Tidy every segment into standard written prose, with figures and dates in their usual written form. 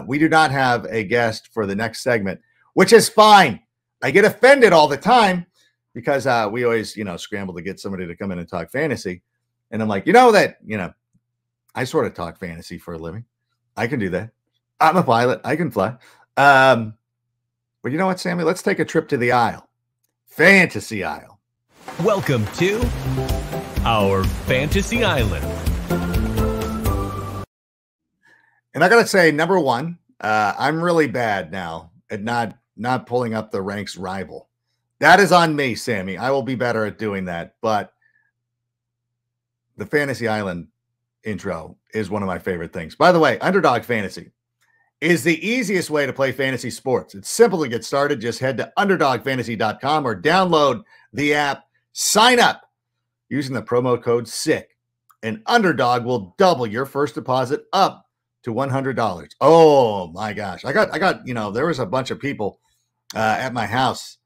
We do not have a guest for the next segment, which is fine. I get offended all the time because we always, scramble to get somebody to come in and talk fantasy. And I'm like, I sort of talk fantasy for a living. I can do that. I'm a pilot. I can fly. But you know what, Sammy? Let's take a trip to the aisle. Fantasy aisle. Welcome to our Fantasy Island. And I got to say, number one, I'm really bad now at not pulling up the ranks rival. That is on me, Sammy. I will be better at doing that. But the Fantasy Island intro is one of my favorite things. By the way, Underdog Fantasy is the easiest way to play fantasy sports. It's simple to get started. Just head to underdogfantasy.com or download the app. Sign up using the promo code SICK, and Underdog will double your first deposit up to $100. Oh my gosh. I got, there was a bunch of people at my house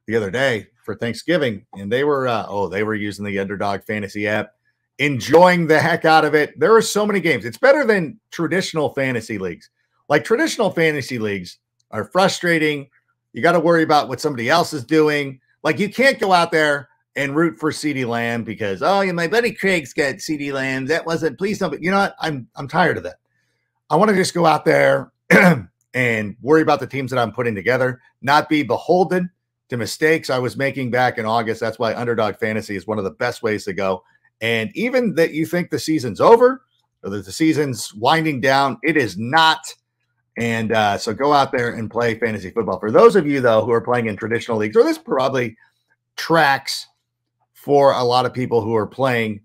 the other day for Thanksgiving, and they were using the Underdog Fantasy app, enjoying the heck out of it. There are so many games. It's better than traditional fantasy leagues. Like, traditional fantasy leagues are frustrating. You got to worry about what somebody else is doing. Like, you can't go out there and root for CeeDee Lamb because, my buddy Craig's got CeeDee Lamb. That wasn't, please don't, but you know what? I'm tired of that. I want to just go out there and worry about the teams that I'm putting together, not be beholden to mistakes I was making back in August. That's why Underdog Fantasy is one of the best ways to go. And even that you think the season's over or that the season's winding down, it is not. And so go out there and play fantasy football. For those of you, though, who are playing in traditional leagues, or this probably tracks for a lot of people who are playing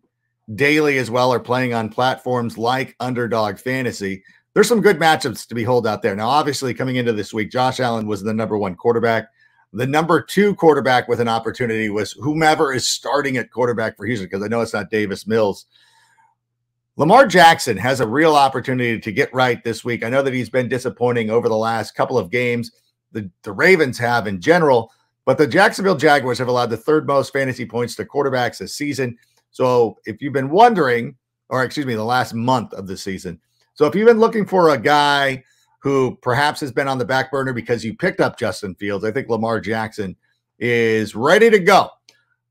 daily as well, or playing on platforms like Underdog Fantasy, there's some good matchups to behold out there. Now, obviously, coming into this week, Josh Allen was the number one quarterback. The number two quarterback with an opportunity was whomever is starting at quarterback for Houston, because I know it's not Davis Mills. Lamar Jackson has a real opportunity to get right this week. I know that he's been disappointing over the last couple of games. The Ravens have in general, but the Jacksonville Jaguars have allowed the third most fantasy points to quarterbacks this season. So if you've been wondering, the last month of the season. So if you've been looking for a guy who perhaps has been on the back burner because you picked up Justin Fields, I think Lamar Jackson is ready to go.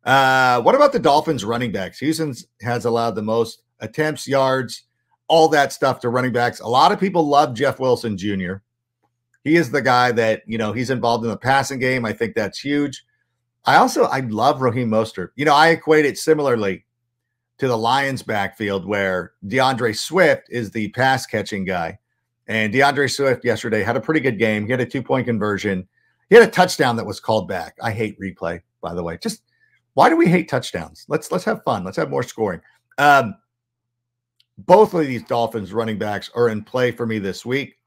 What about the Dolphins running backs? Houston has allowed the most attempts, yards, all that stuff to running backs. A lot of people love Jeff Wilson Jr. He is the guy that, he's involved in the passing game. I think that's huge. I love Raheem Mostert. I equate it similarly to the Lions backfield, where DeAndre Swift is the pass catching guy. And DeAndre Swift yesterday had a pretty good game. He had a 2-point conversion. He had a touchdown that was called back. I hate replay, by the way. Just why do we hate touchdowns? Let's have fun. Let's have more scoring. Both of these Dolphins running backs are in play for me this week.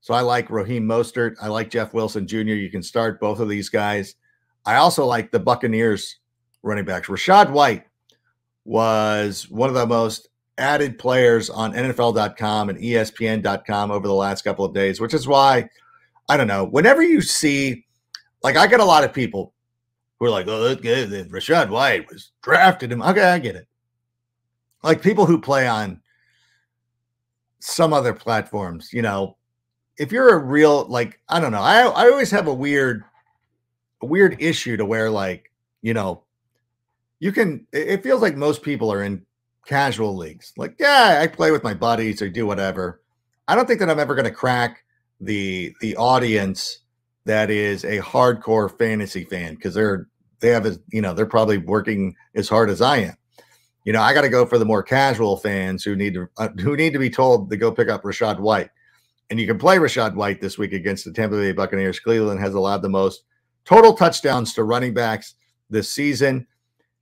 So I like Raheem Mostert. I like Jeff Wilson Jr. You can start both of these guys. I also like the Buccaneers running backs. Rachaad White was one of the most added players on NFL.com and ESPN.com over the last couple of days, which is why, I don't know, whenever you see, like, I get a lot of people who are like, oh, that's good, Rachaad White was drafted him. Okay, I get it. Like, people who play on some other platforms, if you're a real, like, I don't know, I always have a weird issue to where, like, it feels like most people are in casual leagues. Like, yeah, I play with my buddies or do whatever. I don't think that I'm ever going to crack the audience that is a hardcore fantasy fan, because they're probably working as hard as I am. I got to go for the more casual fans who need to be told to go pick up Rachaad White. And you can play Rachaad White this week against the Tampa Bay Buccaneers. Cleveland has allowed the most total touchdowns to running backs this season.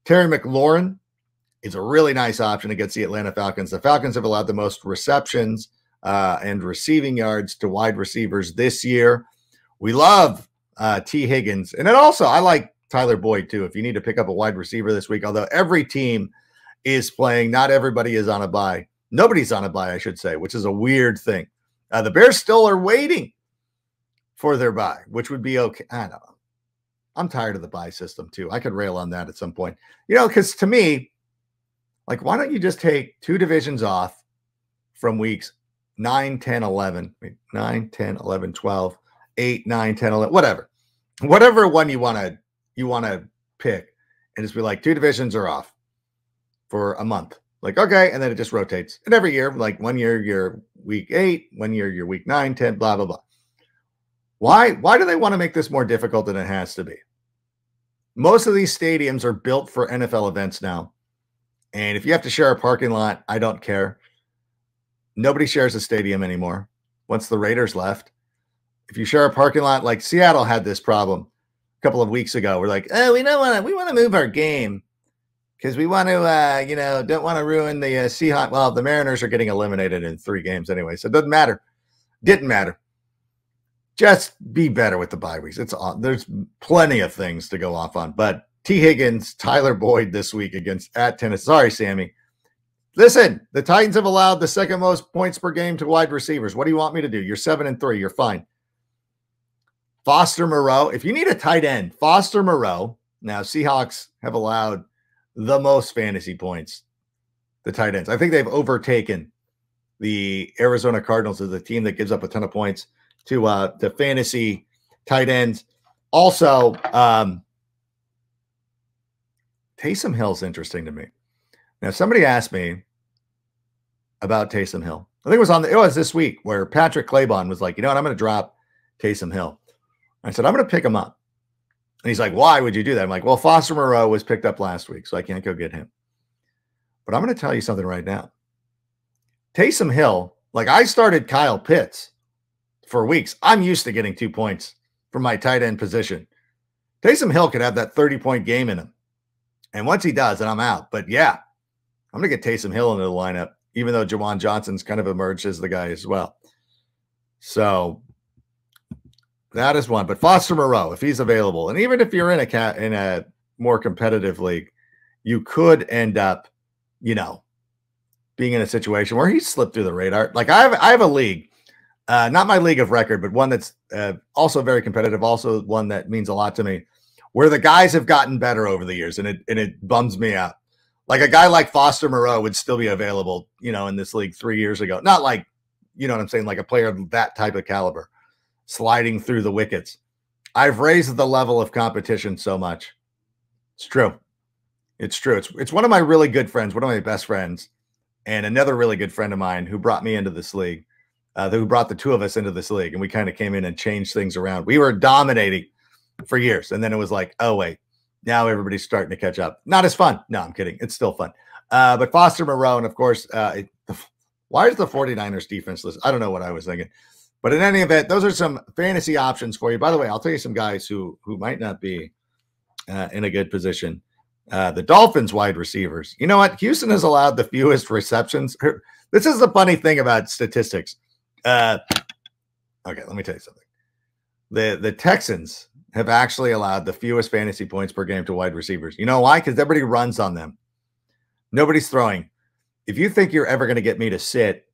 Terry McLaurin is a really nice option against the Atlanta Falcons. The Falcons have allowed the most receptions and receiving yards to wide receivers this year. We love T. Higgins. And then also, I like Tyler Boyd, too, if you need to pick up a wide receiver this week. Although every team is playing, not everybody is on a bye. Nobody's on a bye, I should say, which is a weird thing. The Bears still are waiting for their bye, which would be okay. I don't know. I'm tired of the bye system, too. I could rail on that at some point. Because to me, like, why don't you just take 2 divisions off from weeks 9, 10, 11, 9, 10, 11, 12, 8, 9, 10, 11, whatever one you want to pick, and just be like, 2 divisions are off for a month. Like, okay. And then it just rotates. And every year, like 1 year, you're week 8, 1 year, you're week 9, 10, blah, blah, blah. Why do they want to make this more difficult than it has to be? Most of these stadiums are built for NFL events now. And if you have to share a parking lot, I don't care. Nobody shares a stadium anymore once the Raiders left. If you share a parking lot, like Seattle had this problem a couple of weeks ago. We're like, oh, we want to move our game because we want to, don't want to ruin the Seahawks. Well, the Mariners are getting eliminated in 3 games anyway, so it doesn't matter. Didn't matter. Just be better with the bye weeks. There's plenty of things to go off on. But T. Higgins, Tyler Boyd this week at Tennessee. Sorry, Sammy. Listen, the Titans have allowed the 2nd most points per game to wide receivers. What do you want me to do? You're 7-3. You're fine. Foster Moreau. If you need a tight end, Foster Moreau. Now, Seahawks have allowed the most fantasy points, the tight ends. I think they've overtaken the Arizona Cardinals as the team that gives up a ton of points to fantasy tight ends. Also, Taysom Hill's interesting to me. Now, somebody asked me about Taysom Hill. I think it was this week where Patrick Claybon was like, you know what, I'm going to drop Taysom Hill. I said, I'm going to pick him up. And he's like, why would you do that? I'm like, well, Foster Moreau was picked up last week, so I can't go get him. But I'm going to tell you something right now. Taysom Hill, like I started Kyle Pitts for weeks. I'm used to getting 2 points from my tight end position. Taysom Hill could have that 30-point game in him. And once he does, then I'm out. But yeah, I'm going to get Taysom Hill into the lineup, even though Jawan Johnson's kind of emerged as the guy as well. So that is one. But Foster Moreau, if he's available, and even if you're in a more competitive league, you could end up, being in a situation where he slipped through the radar. Like I have a league, not my league of record, but one that's also very competitive, also one that means a lot to me, where the guys have gotten better over the years, and it bums me out. Like a guy like Foster Moreau would still be available, in this league 3 years ago. Not like, what I'm saying, like a player of that type of caliber, sliding through the wickets. I've raised the level of competition so much. It's true. It's true. It's one of my really good friends, one of my best friends, and another really good friend of mine who brought me into this league, who brought the 2 of us into this league, and we kind of came in and changed things around. We were dominating for years, and then it was like, oh, wait, now everybody's starting to catch up. Not as fun. No, I'm kidding. It's still fun. But Foster Moreau, and of course, why is the 49ers defense list? I don't know what I was thinking. But in any event, those are some fantasy options for you. By the way, I'll tell you some guys who might not be in a good position. The Dolphins wide receivers. You know what? Houston has allowed the fewest receptions. This is the funny thing about statistics. Okay, let me tell you something. The Texans have actually allowed the fewest fantasy points per game to wide receivers. You know why? Because everybody runs on them. Nobody's throwing. If you think you're ever going to get me to sit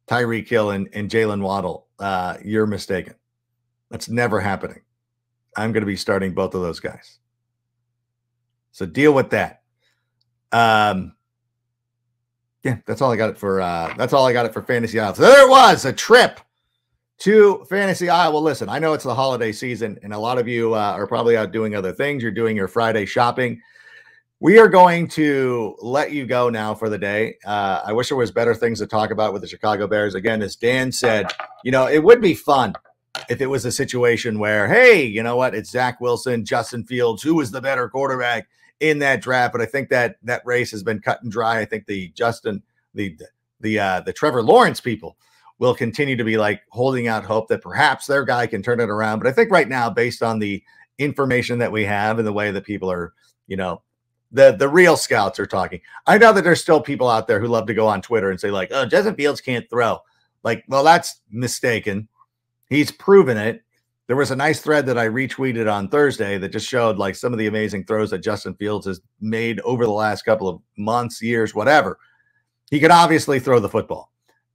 Tyreek Hill and Jalen Waddle, you're mistaken. That's never happening. I'm going to be starting both of those guys. So deal with that. Yeah, that's all I got it for. That's all I got it for Fantasy Isle. So there it was, a trip to Fantasy Isle. Well, listen, I know it's the holiday season, and a lot of you are probably out doing other things. You're doing your Friday shopping. We are going to let you go now for the day. I wish there was better things to talk about with the Chicago Bears. Again, as Dan said, it would be fun if it was a situation where, hey, you know what? It's Zach Wilson, Justin Fields, who is the better quarterback in that draft? But I think that race has been cut and dry. I think the Trevor Lawrence people will continue to be like holding out hope that perhaps their guy can turn it around. But I think right now, based on the information that we have and the way that people are, the real scouts are talking. I know that there's still people out there who love to go on Twitter and say like, oh, Justin Fields can't throw. Like, well, that's mistaken. He's proven it. There was a nice thread that I retweeted on Thursday that just showed like some of the amazing throws that Justin Fields has made over the last couple of months, years, whatever. He can obviously throw the football,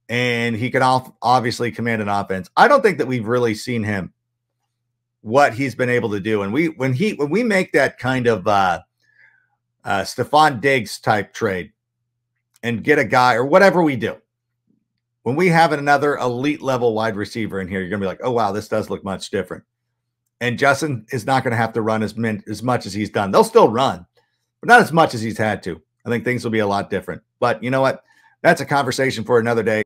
and he can obviously command an offense. I don't think that we've really seen him, what he's been able to do. And when we make that kind of Stephon Diggs type trade and get a guy or whatever we do, When we have another elite level wide receiver in here, you're going to be like, oh, wow, this does look much different. And Justin is not going to have to run as much as he's done. They'll still run, but not as much as he's had to. I think things will be a lot different. But you know what? That's a conversation for another day.